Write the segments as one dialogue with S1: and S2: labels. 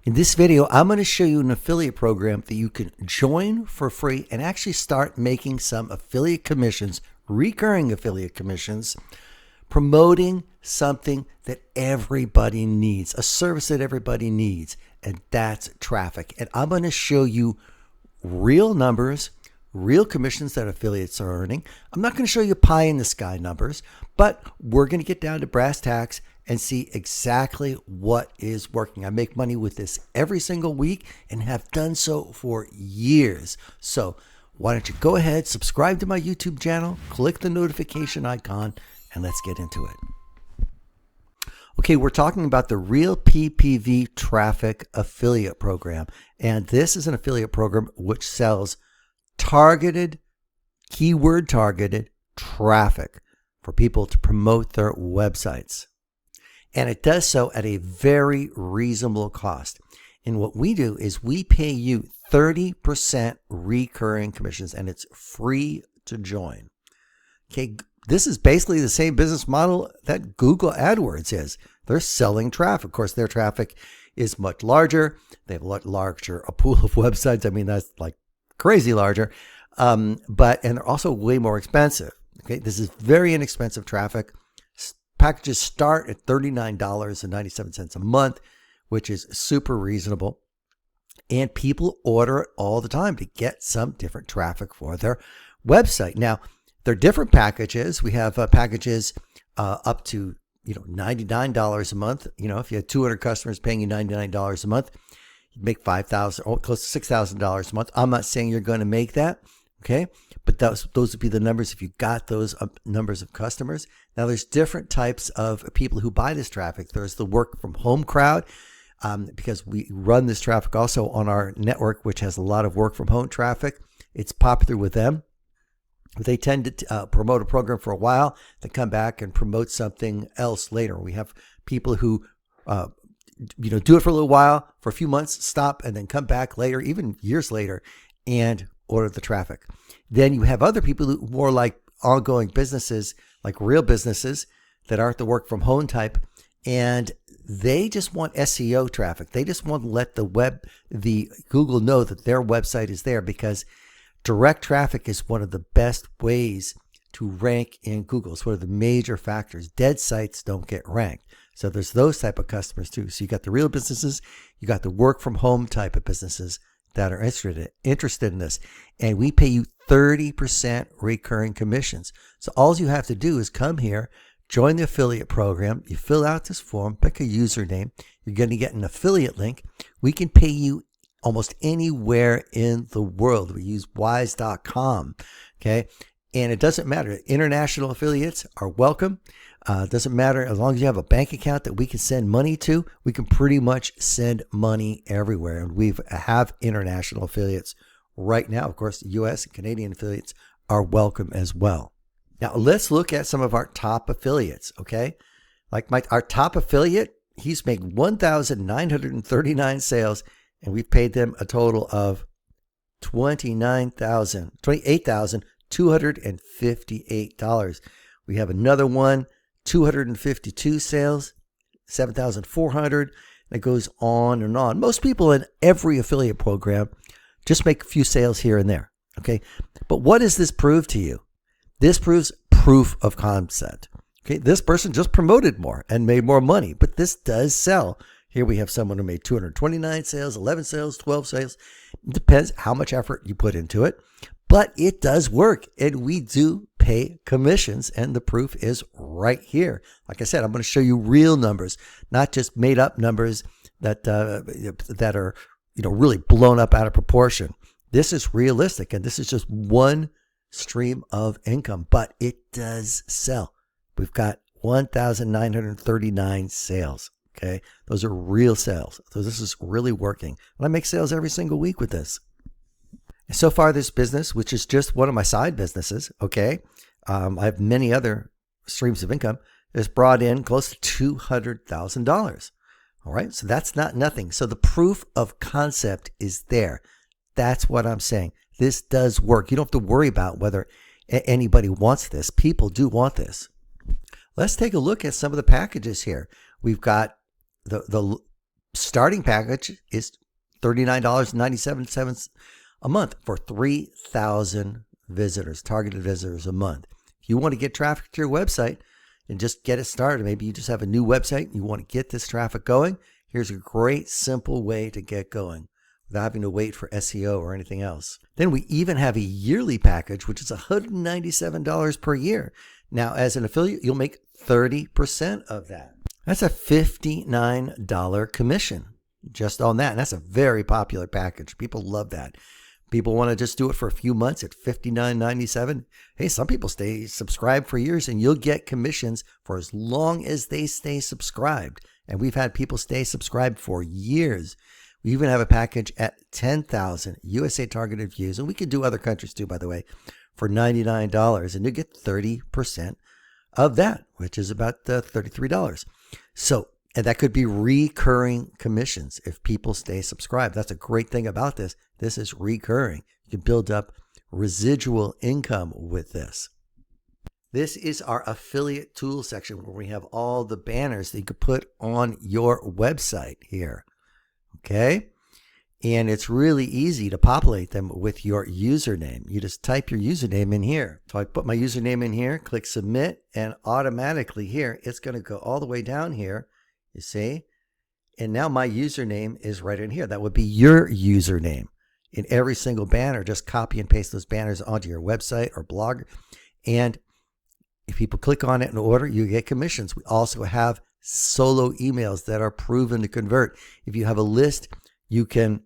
S1: In this video, I'm going to show you an affiliate program that you can join for free and actually start making some affiliate commissions, recurring affiliate commissions, promoting something that everybody needs, a service that everybody needs, and that's traffic. And I'm going to show you real numbers, real commissions that affiliates are earning. I'm not going to show you pie in the sky numbers, but we're going to get down to brass tacks and see exactly what is working. I make money with this every single week and have done so for years. So why don't you go ahead, subscribe to my YouTube channel, click the notification icon, and let's get into it. Okay, we're talking about the Real PPV Traffic Affiliate Program. And this is an affiliate program which sells targeted, keyword targeted traffic for people to promote their websites. And it does so at a very reasonable cost. And what we do is we pay you 30% recurring commissions, and it's free to join. Okay, this is basically the same business model that Google AdWords is. They're selling traffic. Of course, their traffic is much larger. They have a lot larger a pool of websites. I mean, that's like crazy larger. And they're also way more expensive. Okay, this is very inexpensive traffic. Packages start at $39.97 a month, which is super reasonable. And people order it all the time to get some different traffic for their website. Now, there are different packages. We have packages up to $99 a month. If you had 200 customers paying you $99 a month, you'd make $5,000 or close to $6,000 a month. I'm not saying you're going to make that. Okay, but those would be the numbers if you got those numbers of customers. Now, there's different types of people who buy this traffic. There's the work from home crowd, because we run this traffic also on our network, which has a lot of work from home traffic. It's popular with them. They tend to promote a program for a while, then come back and promote something else later. We have people who do it for a little while, for a few months, stop, and then come back later, even years later, and order the traffic. Then you have other people who more like ongoing businesses, like real businesses that aren't the work from home type, and they just want SEO traffic. They just want to let the Google know that their website is there, because direct traffic is one of the best ways to rank in Google. It's one of the major factors. Dead sites don't get ranked. So there's those type of customers too. So you got the real businesses, you got the work from home type of businesses that are interested in this. And we pay you 30% recurring commissions. So all you have to do is come here, join the affiliate program. You fill out this form, pick a username. You're going to get an affiliate link. We can pay you almost anywhere in the world. We use wise.com. Okay. And it doesn't matter. International affiliates are welcome. It doesn't matter. As long as you have a bank account that we can send money to, we can pretty much send money everywhere. And we have international affiliates right now. Of course, the US and Canadian affiliates are welcome as well. Now, let's look at some of our top affiliates. Okay. Like our top affiliate, he's made 1,939 sales, and we've paid them a total of $28,258. We have another one, 252 sales, 7,400. It goes on and on. Most people in every affiliate program just make a few sales here and there. Okay. But what does this prove to you? This proves proof of concept. Okay. This person just promoted more and made more money, but this does sell. Here we have someone who made 229 sales, 11 sales, 12 sales. It depends how much effort you put into it, but it does work, and we do pay commissions, and the proof is right here. Like I said, I'm going to show you real numbers, not just made up numbers that are really blown up out of proportion. This is realistic, and this is just one stream of income, but it does sell. We've got 1,939 sales. Okay, those are real sales. So this is really working. And I make sales every single week with this. And so far, this business, which is just one of my side businesses, okay, I have many other streams of income, has brought in close to $200,000. All right, so that's not nothing. So the proof of concept is there. That's what I'm saying. This does work. You don't have to worry about whether anybody wants this. People do want this. Let's take a look at some of the packages here. We've got the starting package is $39.97 a month for 3,000 visitors, targeted visitors a month. If you want to get traffic to your website and just get it started, maybe you just have a new website and you want to get this traffic going, here's a great simple way to get going without having to wait for SEO or anything else. Then we even have a yearly package, which is $197 per year. Now, as an affiliate, you'll make 30% of that. That's a $59 commission just on that. And that's a very popular package. People love that. People want to just do it for a few months at $59.97. Hey, some people stay subscribed for years, and you'll get commissions for as long as they stay subscribed. And we've had people stay subscribed for years. We even have a package at 10,000 USA targeted views, and we could do other countries too, by the way, for $99, and you get 30% of that, which is about $33. So, and that could be recurring commissions if people stay subscribed. That's a great thing about this. This is recurring. You can build up residual income with this. This is our affiliate tools section where we have all the banners that you could put on your website here. Okay? And it's really easy to populate them with your username. You just type your username in here. So I put my username in here, click submit, and automatically here, it's going to go all the way down here. You see? And now my username is right in here. That would be your username. In every single banner, just copy and paste those banners onto your website or blog. And if people click on it in order, you get commissions. We also have solo emails that are proven to convert. If you have a list, you can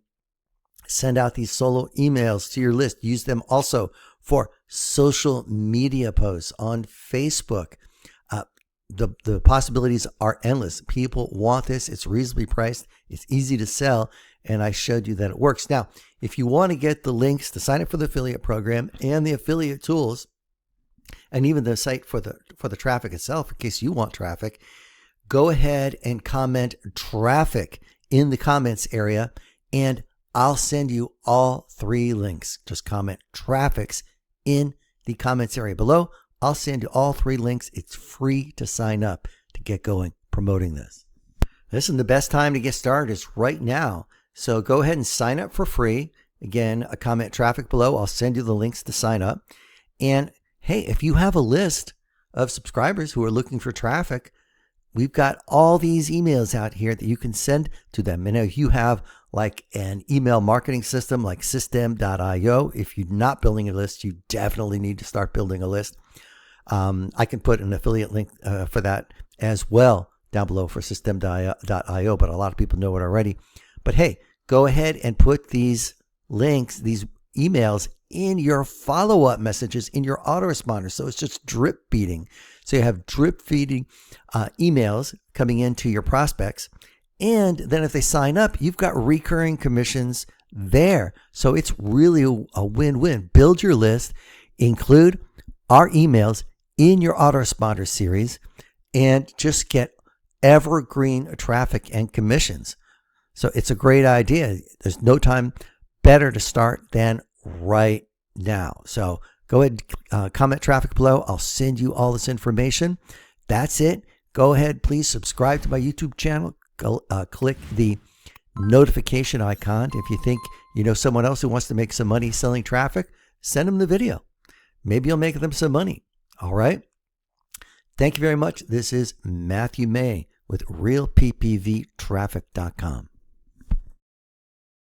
S1: send out these solo emails to your list. Use them also for social media posts on Facebook. The possibilities are endless. People want this. It's reasonably priced. It's easy to sell. And I showed you that it works. Now, if you want to get the links to sign up for the affiliate program and the affiliate tools, and even the site for the traffic itself, in case you want traffic, go ahead and comment traffic in the comments area, and I'll send you all 3 links. Just comment traffics in the comments area below. I'll send you all 3 links. It's free to sign up to get going promoting this. Listen, the best time to get started is right now. So go ahead and sign up for free. Again, a comment traffic below. I'll send you the links to sign up. And hey, if you have a list of subscribers who are looking for traffic, we've got all these emails out here that you can send to them. And if you have like an email marketing system like System.io, if you're not building a list, you definitely need to start building a list. I can put an affiliate link for that as well down below for System.io, but a lot of people know it already. But hey, go ahead and put these links, these emails in your follow-up messages in your autoresponder. So it's just drip feeding. So you have drip feeding emails coming into your prospects. And then if they sign up, you've got recurring commissions there. So it's really a win-win. Build your list, include our emails in your autoresponder series, and just get evergreen traffic and commissions. So it's a great idea. There's no time better to start than right now. So go ahead and comment traffic below. I'll send you all this information. That's it. Go ahead, please subscribe to my YouTube channel. Go, click the notification icon. If you think you know someone else who wants to make some money selling traffic, send them the video. Maybe you'll make them some money. All right. Thank you very much. This is Matthew May with RealPPVTraffic.com.